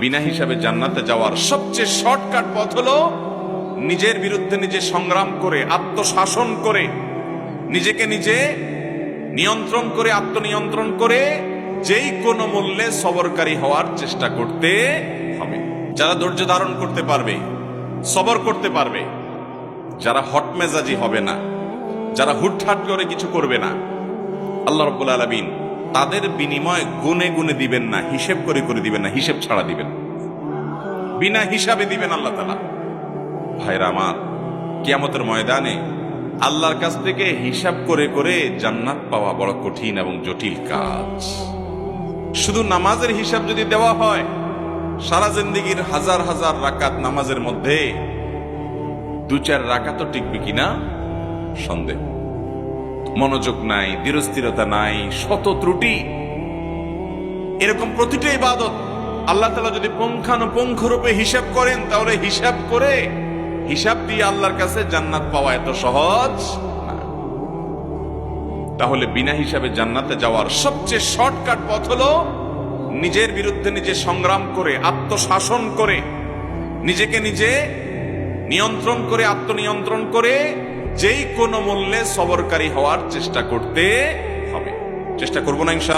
বিনা হিসাবে জান্নাতে যাওয়ার সবচেয়ে শর্টকাট পথ হলো নিজের বিরুদ্ধে নিজে সংগ্রাম করে, আত্মশাসন করে, নিজেকে নিজে নিয়ন্ত্রণ করে, আত্মনিয়ন্ত্রণ করে যেই কোনো মূল্যে সবরকারী হওয়ার চেষ্টা করতে হবে। যারা ধৈর্য ধারণ করতে পারবে, সবর করতে পারবে, যারা হটমেজাজি হবে না, যারা হুটহাট করে কিছু করবে না, আল্লাহ রাব্বুল আলামিন তাদের বিনিময় গুনে গুনে দিবেন না, হিসেব করে করে দিবেন না, হিসেব ছাড়া দিবেন, বিনা হিসাবে দিবেন আল্লাহ তাআলা। ভাইরা আমার, কিয়ামতের ময়দানে আল্লাহর কাছ থেকে হিসাব করে করে জান্নাত পাওয়া বড় কঠিন এবং জটিল কাজ। শুধু নামাজের হিসাব যদি দেওয়া হয়, সারা জিন্দেগির হাজার হাজার রাকাত নামাজের মধ্যে 2-4 রাকাতও টিকবে কিনা সন্দেহ। মনোযোগ নাই, দৃঢ়স্থিরতা নাই, শত ত্রুটি। এরকম প্রতিটা ইবাদত আল্লাহ তাআলা যদি পুঙ্খানুপুঙ্খ রূপে হিসাব করেন, তাহলে হিসাব করে হিসাব দিয়ে আল্লাহর কাছে জান্নাত পাওয়া এত সহজ না। তাহলে বিনা হিসাবে জান্নাতে যাওয়ার সবচেয়ে শর্টকাট পথ হলো নিজের বিরুদ্ধে নিজে সংগ্রাম করে, আত্মশাসন করে, নিজেকে নিজে নিয়ন্ত্রণ করে, আত্মনিয়ন্ত্রণ করে যেই কোনো মূল্যে সবরকারী হওয়ার চেষ্টা করতে হবে। চেষ্টা করবো না ইনশাআল্লাহ।